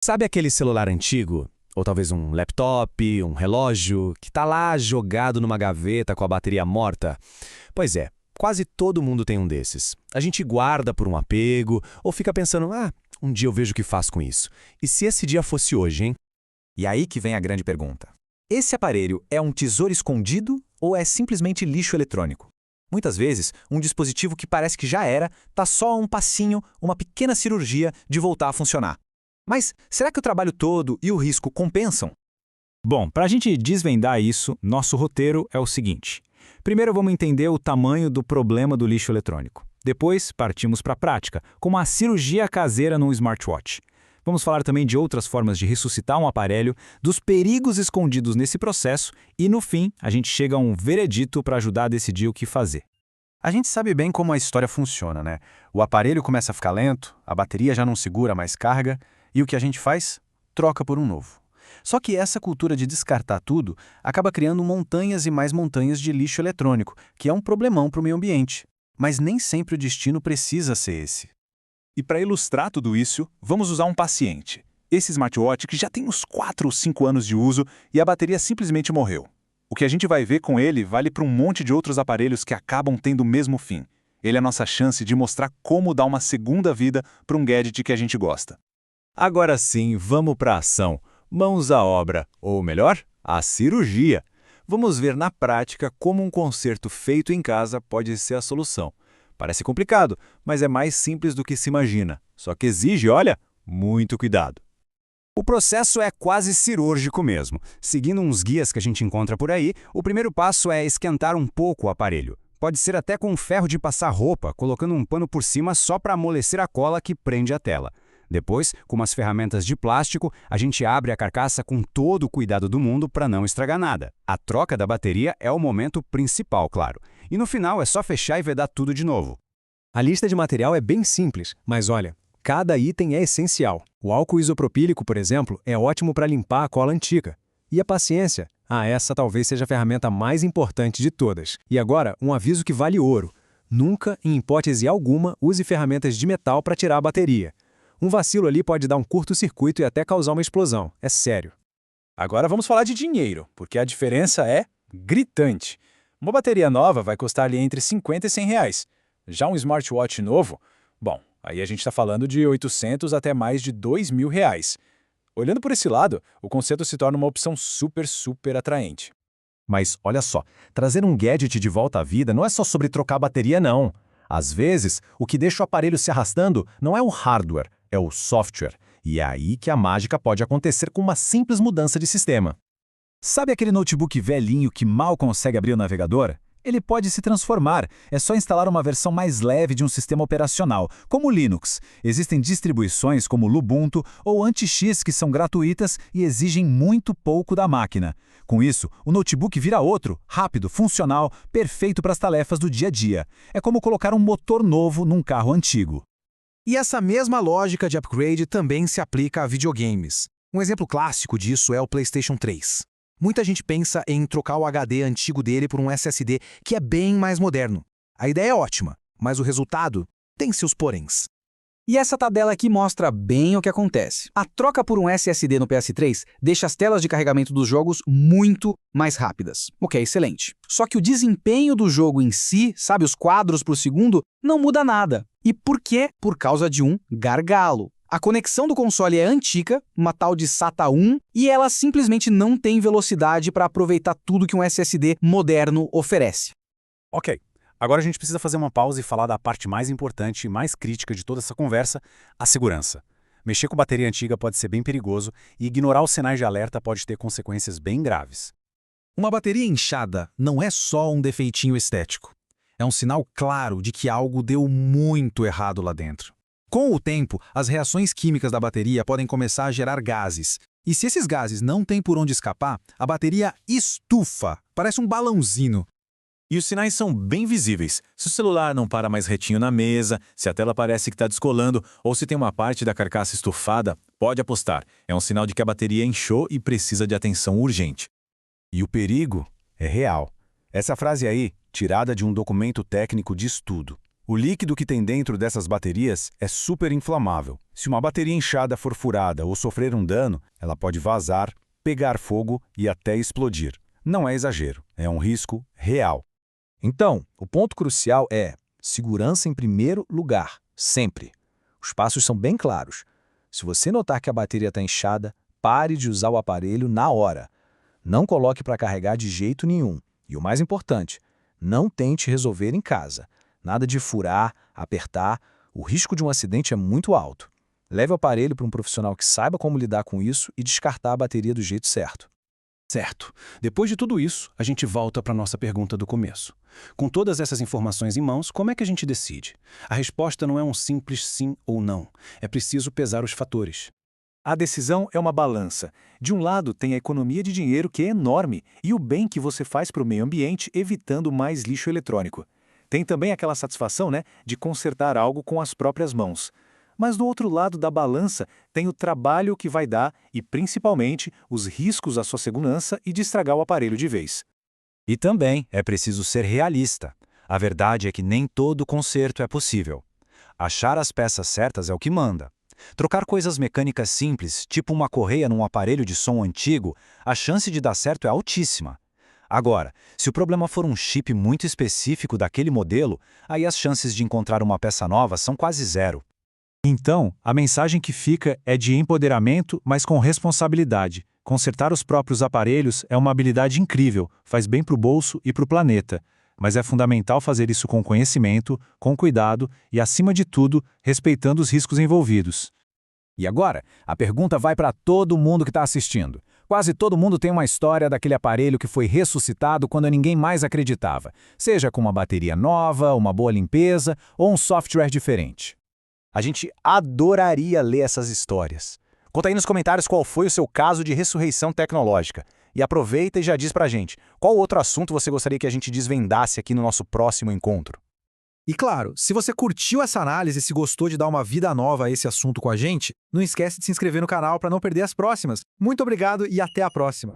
Sabe aquele celular antigo? Ou talvez um laptop, um relógio, que tá lá jogado numa gaveta com a bateria morta? Pois é, quase todo mundo tem um desses. A gente guarda por um apego, ou fica pensando, um dia eu vejo o que faço com isso. E se esse dia fosse hoje, hein? E aí que vem a grande pergunta. Esse aparelho é um tesouro escondido ou é simplesmente lixo eletrônico? Muitas vezes, um dispositivo que parece que já era, tá só a um passinho, uma pequena cirurgia de voltar a funcionar. Mas será que o trabalho todo e o risco compensam? Bom, para a gente desvendar isso, nosso roteiro é o seguinte. Primeiro vamos entender o tamanho do problema do lixo eletrônico. Depois, partimos para a prática, como a cirurgia caseira num smartwatch. Vamos falar também de outras formas de ressuscitar um aparelho, dos perigos escondidos nesse processo e, no fim, a gente chega a um veredito para ajudar a decidir o que fazer. A gente sabe bem como a história funciona, né? O aparelho começa a ficar lento, a bateria já não segura mais carga, e o que a gente faz? Troca por um novo. Só que essa cultura de descartar tudo acaba criando montanhas e mais montanhas de lixo eletrônico, que é um problemão para o meio ambiente. Mas nem sempre o destino precisa ser esse. E para ilustrar tudo isso, vamos usar um paciente. Esse smartwatch que já tem uns 4 ou 5 anos de uso e a bateria simplesmente morreu. O que a gente vai ver com ele vale para um monte de outros aparelhos que acabam tendo o mesmo fim. Ele é a nossa chance de mostrar como dar uma segunda vida para um gadget que a gente gosta. Agora sim, vamos para a ação. Mãos à obra, ou melhor, à cirurgia. Vamos ver na prática como um conserto feito em casa pode ser a solução. Parece complicado, mas é mais simples do que se imagina. Só que exige, olha, muito cuidado. O processo é quase cirúrgico mesmo. Seguindo uns guias que a gente encontra por aí, o primeiro passo é esquentar um pouco o aparelho. Pode ser até com um ferro de passar roupa, colocando um pano por cima só para amolecer a cola que prende a tela. Depois, com umas ferramentas de plástico, a gente abre a carcaça com todo o cuidado do mundo para não estragar nada. A troca da bateria é o momento principal, claro. E no final é só fechar e vedar tudo de novo. A lista de material é bem simples, mas olha, cada item é essencial. O álcool isopropílico, por exemplo, é ótimo para limpar a cola antiga. E a paciência? Essa talvez seja a ferramenta mais importante de todas. E agora, um aviso que vale ouro. Nunca, em hipótese alguma, use ferramentas de metal para tirar a bateria. Um vacilo ali pode dar um curto-circuito e até causar uma explosão. É sério. Agora vamos falar de dinheiro, porque a diferença é gritante. Uma bateria nova vai custar ali entre 50 e 100 reais. Já um smartwatch novo, bom, aí a gente está falando de 800 até mais de 2.000 reais. Olhando por esse lado, o conceito se torna uma opção super atraente. Mas olha só, trazer um gadget de volta à vida não é só sobre trocar a bateria, não. Às vezes, o que deixa o aparelho se arrastando não é o hardware, é o software. E é aí que a mágica pode acontecer com uma simples mudança de sistema. Sabe aquele notebook velhinho que mal consegue abrir o navegador? Ele pode se transformar, é só instalar uma versão mais leve de um sistema operacional, como o Linux. Existem distribuições como o Ubuntu ou Anti-X que são gratuitas e exigem muito pouco da máquina. Com isso, o notebook vira outro, rápido, funcional, perfeito para as tarefas do dia a dia. É como colocar um motor novo num carro antigo. E essa mesma lógica de upgrade também se aplica a videogames. Um exemplo clássico disso é o PlayStation 3. Muita gente pensa em trocar o HD antigo dele por um SSD que é bem mais moderno. A ideia é ótima, mas o resultado tem seus poréns. E essa tabela aqui mostra bem o que acontece. A troca por um SSD no PS3 deixa as telas de carregamento dos jogos muito mais rápidas, o que é excelente. Só que o desempenho do jogo em si, sabe, os quadros por segundo, não muda nada. E por quê? Por causa de um gargalo. A conexão do console é antiga, uma tal de SATA 1, e ela simplesmente não tem velocidade para aproveitar tudo que um SSD moderno oferece. Ok, agora a gente precisa fazer uma pausa e falar da parte mais importante e mais crítica de toda essa conversa, a segurança. Mexer com bateria antiga pode ser bem perigoso e ignorar os sinais de alerta pode ter consequências bem graves. Uma bateria inchada não é só um defeitinho estético. É um sinal claro de que algo deu muito errado lá dentro. Com o tempo, as reações químicas da bateria podem começar a gerar gases. E se esses gases não têm por onde escapar, a bateria estufa, parece um balãozinho. E os sinais são bem visíveis. Se o celular não para mais retinho na mesa, se a tela parece que está descolando ou se tem uma parte da carcaça estufada, pode apostar. É um sinal de que a bateria inchou e precisa de atenção urgente. E o perigo é real. Essa frase aí, tirada de um documento técnico de estudo. O líquido que tem dentro dessas baterias é super inflamável. Se uma bateria inchada for furada ou sofrer um dano, ela pode vazar, pegar fogo e até explodir. Não é exagero, é um risco real. Então, o ponto crucial é segurança em primeiro lugar, sempre. Os passos são bem claros. Se você notar que a bateria está inchada, pare de usar o aparelho na hora. Não coloque para carregar de jeito nenhum. E o mais importante, não tente resolver em casa. Nada de furar, apertar, o risco de um acidente é muito alto. Leve o aparelho para um profissional que saiba como lidar com isso e descartar a bateria do jeito certo. Certo. Depois de tudo isso, a gente volta para a nossa pergunta do começo. Com todas essas informações em mãos, como é que a gente decide? A resposta não é um simples sim ou não. É preciso pesar os fatores. A decisão é uma balança. De um lado, tem a economia de dinheiro, que é enorme, e o bem que você faz para o meio ambiente evitando mais lixo eletrônico. Tem também aquela satisfação, de consertar algo com as próprias mãos. Mas do outro lado da balança tem o trabalho que vai dar e, principalmente, os riscos à sua segurança e de estragar o aparelho de vez. E também é preciso ser realista. A verdade é que nem todo conserto é possível. Achar as peças certas é o que manda. Trocar coisas mecânicas simples, tipo uma correia num aparelho de som antigo, a chance de dar certo é altíssima. Agora, se o problema for um chip muito específico daquele modelo, aí as chances de encontrar uma peça nova são quase zero. Então, a mensagem que fica é de empoderamento, mas com responsabilidade. Consertar os próprios aparelhos é uma habilidade incrível, faz bem para o bolso e para o planeta. Mas é fundamental fazer isso com conhecimento, com cuidado e, acima de tudo, respeitando os riscos envolvidos. E agora, a pergunta vai para todo mundo que está assistindo. Quase todo mundo tem uma história daquele aparelho que foi ressuscitado quando ninguém mais acreditava, seja com uma bateria nova, uma boa limpeza ou um software diferente. A gente adoraria ler essas histórias. Conta aí nos comentários qual foi o seu caso de ressurreição tecnológica. E aproveita e já diz pra gente, qual outro assunto você gostaria que a gente desvendasse aqui no nosso próximo encontro? E claro, se você curtiu essa análise e se gostou de dar uma vida nova a esse assunto com a gente, não esquece de se inscrever no canal para não perder as próximas. Muito obrigado e até a próxima!